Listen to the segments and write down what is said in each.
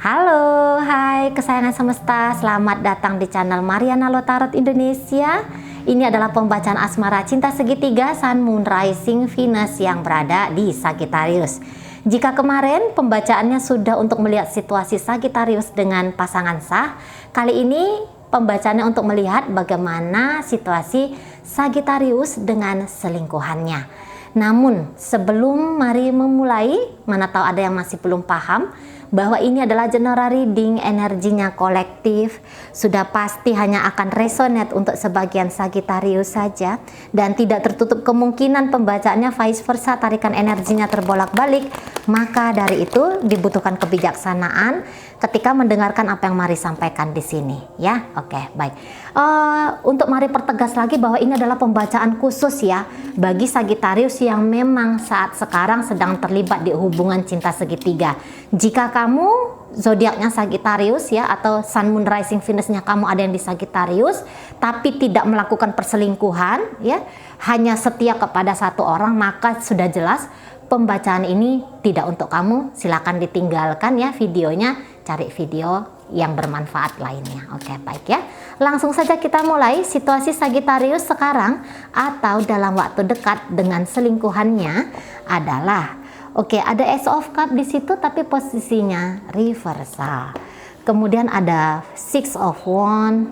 Halo, hai kesayangan semesta, selamat datang di channel Mariana Lotarot Indonesia. Ini adalah pembacaan asmara cinta segitiga Sun, Moon, Rising, Venus yang berada di Sagittarius. Jika kemarin pembacaannya sudah untuk melihat situasi Sagittarius dengan pasangan sah, kali ini pembacaannya untuk melihat bagaimana situasi Sagittarius dengan selingkuhannya. Namun sebelum mari memulai, mana tahu ada yang masih belum paham bahwa ini adalah general reading, energinya kolektif, sudah pasti hanya akan resonate untuk sebagian Sagittarius saja dan tidak tertutup kemungkinan pembacaannya vice versa, tarikan energinya terbolak-balik. Maka dari itu dibutuhkan kebijaksanaan ketika mendengarkan apa yang Mari sampaikan di sini, ya. Oke, baik. Untuk Mari pertegas lagi bahwa ini adalah pembacaan khusus ya bagi Sagittarius yang memang saat sekarang sedang terlibat di hubungan cinta segitiga. Jika kamu zodiaknya Sagittarius ya, atau Sun, Moon, Rising, Venusnya kamu ada yang di Sagittarius tapi tidak melakukan perselingkuhan ya, hanya setia kepada satu orang, maka sudah jelas pembacaan ini tidak untuk kamu. Silakan ditinggalkan ya videonya, cari video yang bermanfaat lainnya. Oke, baik ya. Langsung saja kita mulai situasi Sagittarius sekarang atau dalam waktu dekat dengan selingkuhannya adalah ada Ace of Cup di situ tapi posisinya reversal. Kemudian ada Six of Wands.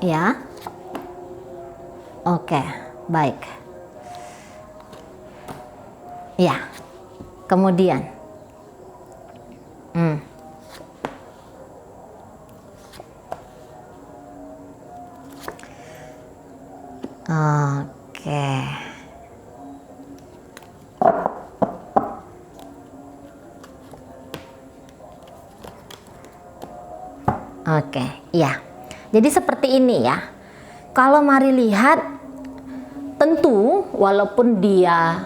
Ya. Oke, baik. Ya. Kemudian Oke, ya. Jadi seperti ini ya. Kalau Mari lihat, tentu walaupun dia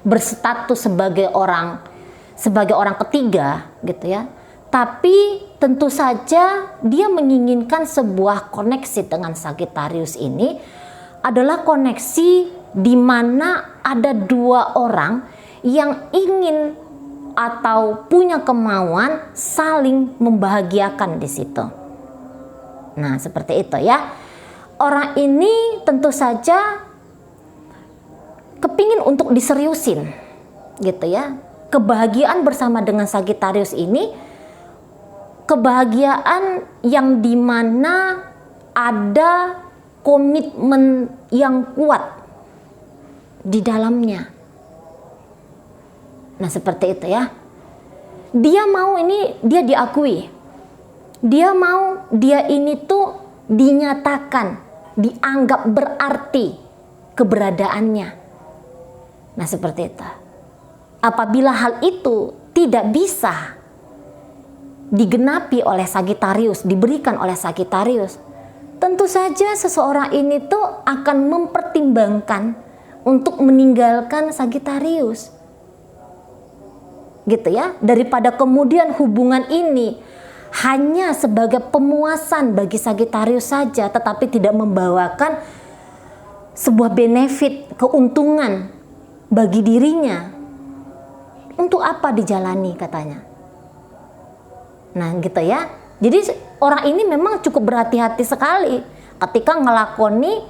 berstatus sebagai orang ketiga gitu ya, tapi tentu saja dia menginginkan sebuah koneksi dengan Sagittarius ini adalah koneksi di mana ada dua orang yang ingin atau punya kemauan saling membahagiakan di situ. Nah, seperti itu ya. Orang ini tentu saja kepingin untuk diseriusin gitu ya. Kebahagiaan bersama dengan Sagittarius ini kebahagiaan yang dimana ada komitmen yang kuat di dalamnya. Nah, seperti itu ya. Dia mau ini dia diakui. Dia mau dia ini tuh dinyatakan, dianggap berarti keberadaannya. Nah, seperti itu. Apabila hal itu tidak bisa digenapi oleh Sagittarius, diberikan oleh Sagittarius, tentu saja seseorang ini tuh akan mempertimbangkan untuk meninggalkan Sagittarius. Gitu ya, daripada kemudian hubungan ini hanya sebagai pemuasan bagi Sagittarius saja tetapi tidak membawakan sebuah benefit, keuntungan bagi dirinya. Untuk apa dijalani katanya. Nah, gitu ya. Jadi orang ini memang cukup berhati-hati sekali ketika ngelakoni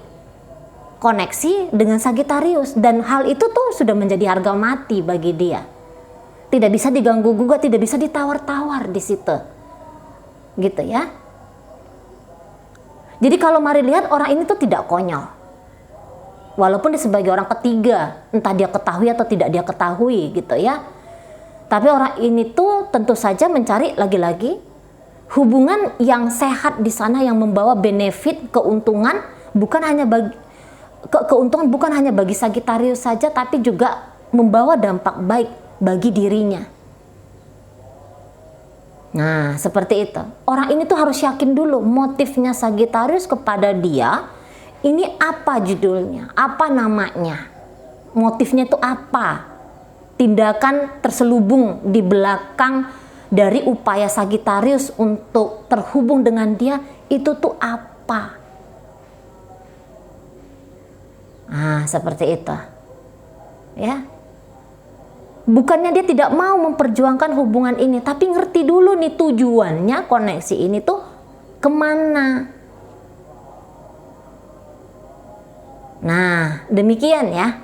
koneksi dengan Sagittarius, dan hal itu tuh sudah menjadi harga mati bagi dia. Tidak bisa diganggu gugat, tidak bisa ditawar-tawar di situ. Gitu ya. Jadi kalau Mari lihat, orang ini tuh tidak konyol. Walaupun dia sebagai orang ketiga, entah dia ketahui atau tidak dia ketahui gitu ya. Tapi orang ini tuh tentu saja mencari lagi-lagi hubungan yang sehat di sana, yang membawa benefit, keuntungan bukan hanya bagi keuntungan bukan hanya bagi Sagittarius saja, tapi juga membawa dampak baik bagi dirinya. Nah, seperti itu. Orang ini tuh harus yakin dulu motifnya Sagittarius kepada dia. Ini apa judulnya? Apa namanya? Motifnya itu apa? Tindakan terselubung di belakang dari upaya Sagittarius untuk terhubung dengan dia itu tuh apa? Seperti itu. Ya. Bukannya dia tidak mau memperjuangkan hubungan ini, tapi ngerti dulu nih tujuannya koneksi ini tuh kemana. Nah, demikian ya.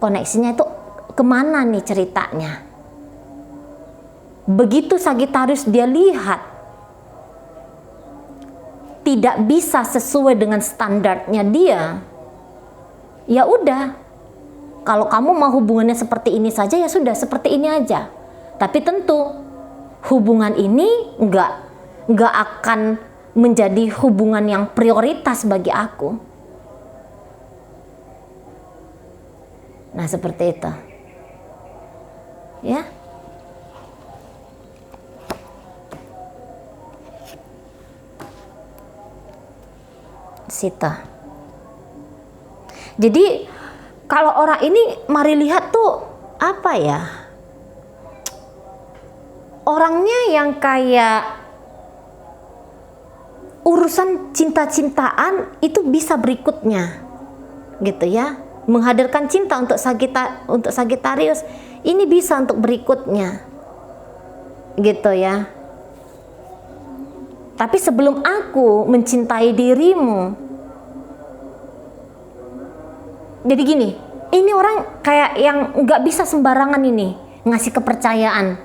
Koneksinya itu kemana nih ceritanya. Begitu Sagittarius dia lihat tidak bisa sesuai dengan standarnya dia, ya udah, kalau kamu mau hubungannya seperti ini saja, ya sudah seperti ini aja. Tapi tentu hubungan ini nggak akan menjadi hubungan yang prioritas bagi aku. Nah, seperti itu. Ya. Situ. Jadi kalau orang ini mari lihat tuh apa ya? Orangnya yang kayak urusan cinta-cintaan itu bisa berikutnya. Gitu ya. Menghadirkan cinta untuk Sagittarius ini bisa untuk berikutnya. Gitu ya. Tapi sebelum aku mencintai dirimu, jadi gini, ini orang kayak yang nggak bisa sembarangan ini ngasih kepercayaan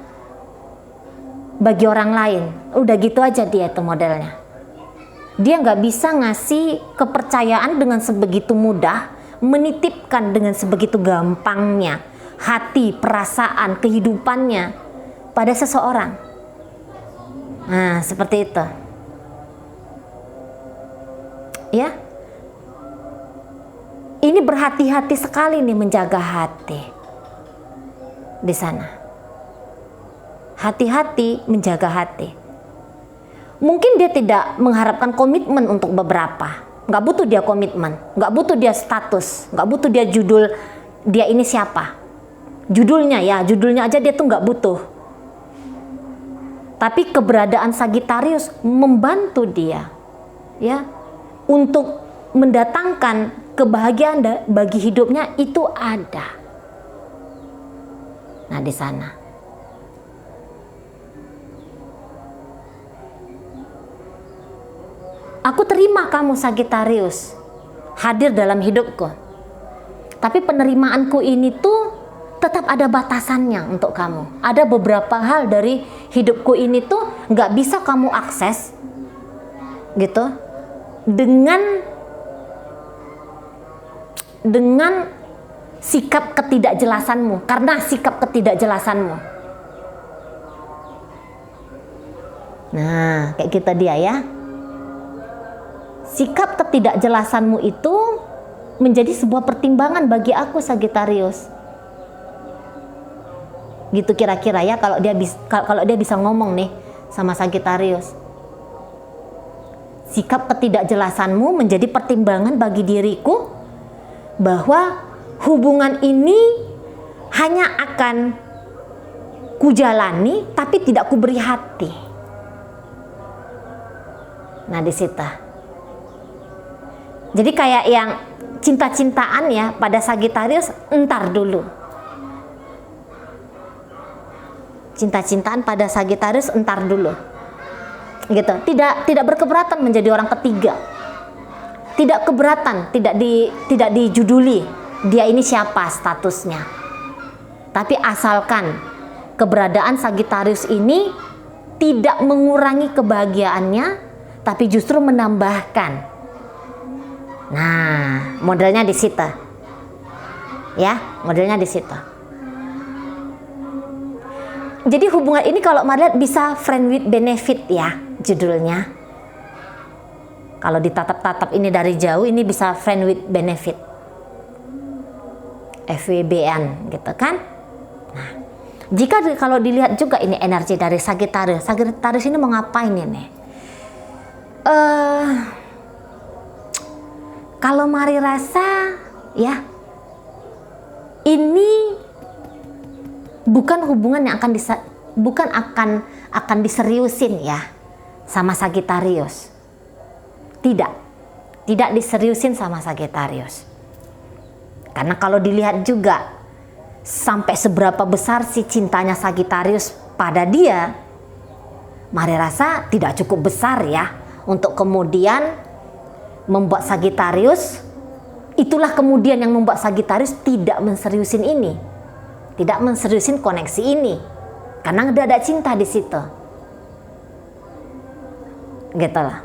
bagi orang lain. Udah gitu aja dia itu modelnya. Dia nggak bisa ngasih kepercayaan dengan sebegitu mudah, menitipkan dengan sebegitu gampangnya hati, perasaan, kehidupannya pada seseorang. Nah, seperti itu. Ya, ini berhati-hati sekali nih menjaga hati di sana. Hati-hati menjaga hati. Mungkin dia tidak mengharapkan komitmen untuk beberapa. Nggak butuh dia komitmen, nggak butuh dia status, nggak butuh dia judul dia ini siapa. Judulnya aja dia tuh nggak butuh. Tapi keberadaan Sagittarius membantu dia, ya. Untuk mendatangkan kebahagiaan bagi hidupnya itu ada. Nah, di sana. Aku terima kamu Sagittarius hadir dalam hidupku. Tapi penerimaanku ini tuh tetap ada batasannya untuk kamu. Ada beberapa hal dari hidupku ini tuh nggak bisa kamu akses, gitu. Dengan sikap ketidakjelasanmu, karena sikap ketidakjelasanmu. Nah, kayak kita dia ya. Sikap ketidakjelasanmu itu menjadi sebuah pertimbangan bagi aku Sagittarius. Gitu kira-kira ya kalau dia bisa ngomong nih sama Sagittarius. Sikap ketidakjelasanmu menjadi pertimbangan bagi diriku bahwa hubungan ini hanya akan kujalani tapi tidak kuberi hati. Nah, di situ. Jadi kayak yang cinta-cintaan ya pada Sagittarius entar dulu. Cinta-cintaan pada Sagittarius entar dulu. Gitu. Tidak berkeberatan menjadi orang ketiga. Tidak keberatan, tidak dijuduli dia ini siapa statusnya. Tapi asalkan keberadaan Sagittarius ini tidak mengurangi kebahagiaannya, tapi justru menambahkan. Nah, modelnya di situ. Ya, modelnya di situ. Jadi hubungan ini kalau melihat bisa friend with benefit ya judulnya. Kalau ditatap-tatap ini dari jauh ini bisa friend with benefit. FWBN gitu kan. Nah, jika kalau dilihat juga ini energi dari Sagittarius. Sagittarius ini mau ngapain ini? Kalau mari rasa ya, ini bukan hubungan yang akan diseriusin ya sama Sagittarius. Tidak. tidak diseriusin sama Sagittarius. Karena kalau dilihat juga sampai seberapa besar sih cintanya Sagittarius pada dia, Mari rasa tidak cukup besar ya untuk kemudian membuat Sagittarius, itulah kemudian yang membuat Sagittarius tidak menseriusin ini, tidak menseriusin koneksi ini, karena udah ada cinta di situ, gitu lah.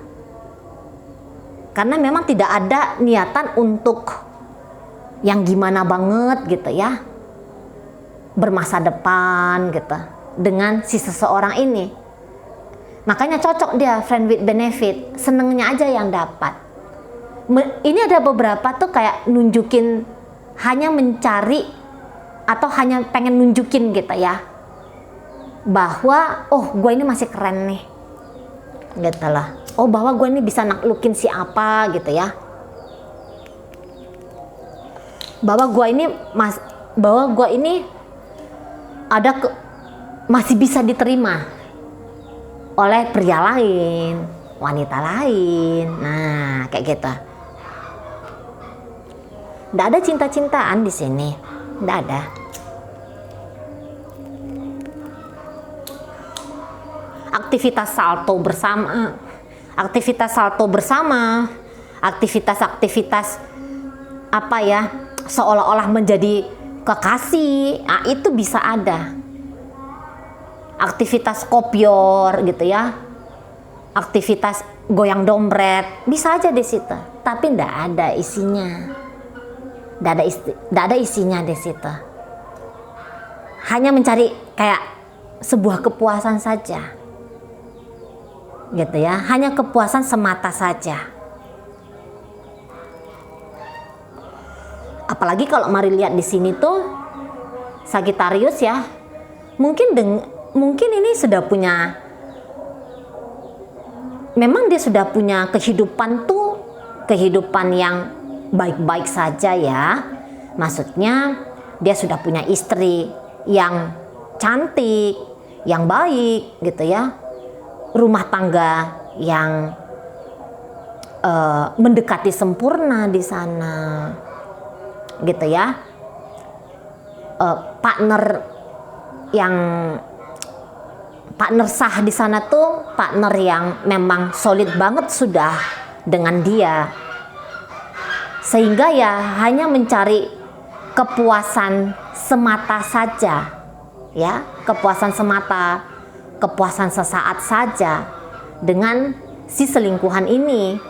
Karena memang tidak ada niatan untuk yang gimana banget gitu ya, bermasa depan gitu dengan si seseorang ini. Makanya cocok dia friend with benefit, senengnya aja yang dapat. Ini ada beberapa tuh kayak nunjukin, hanya mencari atau hanya pengen nunjukin gitu ya, bahwa oh gue ini masih keren nih gitu lah, oh bahwa gue ini bisa naklukin si apa gitu ya, bahwa gue ini masih bisa diterima oleh pria lain, wanita lain. Nah, kayak gitu. Nggak ada cinta-cintaan di sini, nggak ada. Aktivitas salto bersama, aktivitas apa ya, seolah-olah menjadi kekasih, nah, itu bisa ada. Aktivitas kopior gitu ya, aktivitas goyang dompet bisa aja di situ, tapi ndak ada isinya, ndak ada isinya di situ. Hanya mencari kayak sebuah kepuasan saja, gitu ya, hanya kepuasan semata saja. Apalagi kalau mari lihat di sini tuh Sagittarius ya, mungkin ini sudah punya, memang dia sudah punya kehidupan yang baik-baik saja ya. Maksudnya dia sudah punya istri yang cantik, yang baik gitu ya, rumah tangga yang mendekati sempurna di sana gitu ya, partner sah di sana tuh partner yang memang solid banget sudah dengan dia, sehingga ya hanya mencari kepuasan semata saja ya, kepuasan semata, kepuasan sesaat saja dengan si selingkuhan ini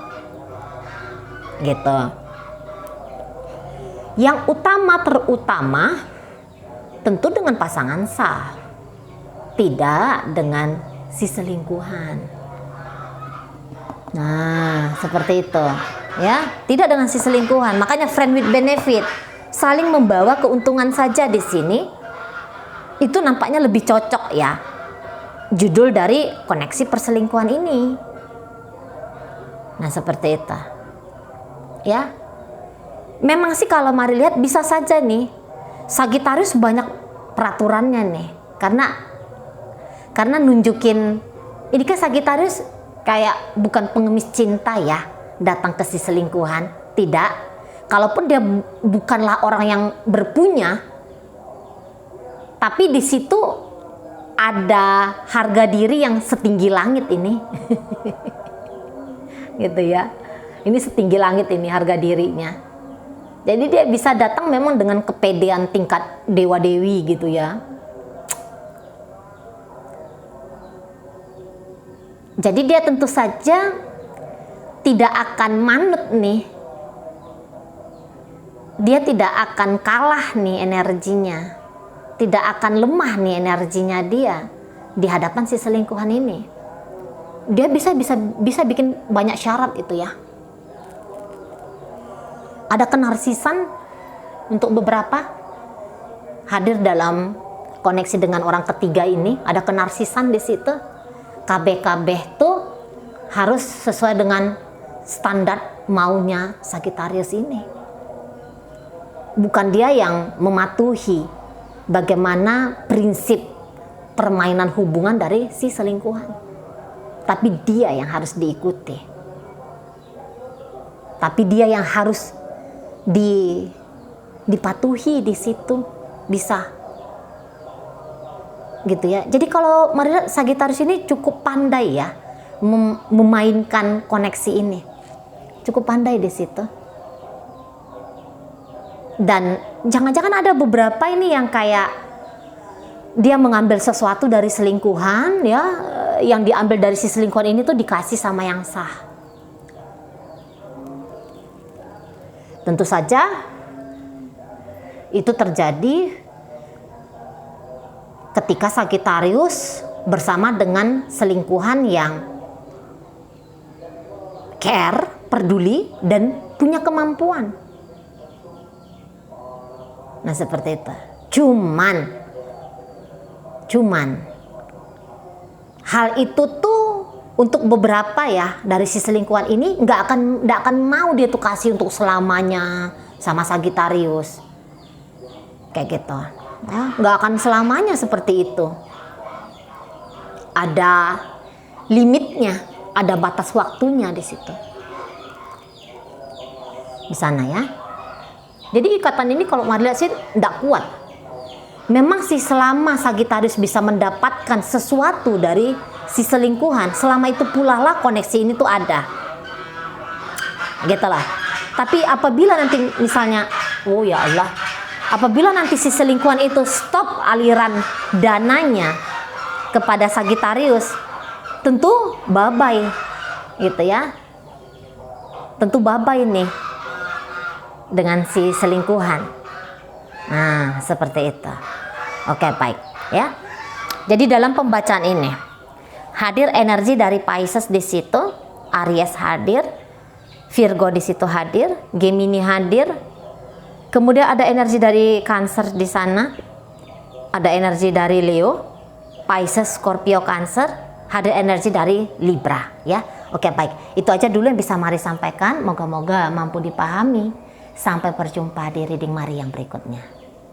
gitu. Yang terutama tentu dengan pasangan sah, tidak dengan si selingkuhan. Nah, seperti itu ya, tidak dengan si selingkuhan. Makanya friend with benefit, saling membawa keuntungan saja di sini. Itu nampaknya lebih cocok ya judul dari koneksi perselingkuhan ini. Nah, seperti itu ya. Memang sih kalau mari lihat bisa saja nih Sagittarius banyak peraturannya nih, karena nunjukin ini kan Sagittarius kayak bukan pengemis cinta ya, datang ke si selingkuhan, tidak. Kalaupun dia bukanlah orang yang berpunya, tapi di situ ada harga diri yang setinggi langit ini. Gitu ya, ini setinggi langit ini harga dirinya. Jadi dia bisa datang memang dengan kepedean tingkat dewa dewi gitu ya. Jadi dia tentu saja tidak akan manut nih, dia tidak akan kalah nih energinya, tidak akan lemah nih energinya dia di hadapan si selingkuhan ini. Dia bisa bikin banyak syarat itu ya. Ada kenarsisan untuk beberapa hadir dalam koneksi dengan orang ketiga ini, ada kenarsisan di situ. KB tuh harus sesuai dengan standar maunya Sagittarius ini. Bukan dia yang mematuhi bagaimana prinsip permainan hubungan dari si selingkuhan, tapi dia yang harus diikuti. Tapi dia yang harus dipatuhi di situ, bisa. Gitu ya. Jadi kalau Maria Sagittarius ini cukup pandai ya memainkan koneksi ini. Cukup pandai di situ. Dan jangan-jangan ada beberapa ini yang kayak dia mengambil sesuatu dari selingkuhan ya, yang diambil dari si selingkuhan ini tuh dikasih sama yang sah. Tentu saja itu terjadi ketika Sagittarius bersama dengan selingkuhan yang care, peduli, dan punya kemampuan. Nah seperti itu. Cuman hal itu tuh untuk beberapa ya dari si selingkuhan ini nggak akan mau dia tuh kasih untuk selamanya sama Sagittarius. Kayak gitu. Ya, nggak akan selamanya seperti itu. Ada limitnya, ada batas waktunya di situ. Di sana ya. Jadi ikatan ini kalau Maria lihat sih tidak kuat. Memang sih selama Sagittarius bisa mendapatkan sesuatu dari si selingkuhan, selama itu pula lah koneksi ini tuh ada. Gitu lah. Tapi apabila nanti misalnya, oh ya Allah, apabila nanti si selingkuhan itu stop aliran dananya kepada Sagittarius, tentu bye-bye gitu ya. Tentu bye-bye nih dengan si selingkuhan. Nah, seperti itu. Oke, baik ya. Jadi dalam pembacaan ini hadir energi dari Pisces di situ, Aries hadir, Virgo di situ hadir, Gemini hadir. Kemudian ada energi dari Cancer di sana. Ada energi dari Leo, Pisces, Scorpio, Cancer, hadir energi dari Libra ya. Oke, baik. Itu aja dulu yang bisa Mari sampaikan. Moga-moga mampu dipahami. Sampai berjumpa di reading Mari yang berikutnya.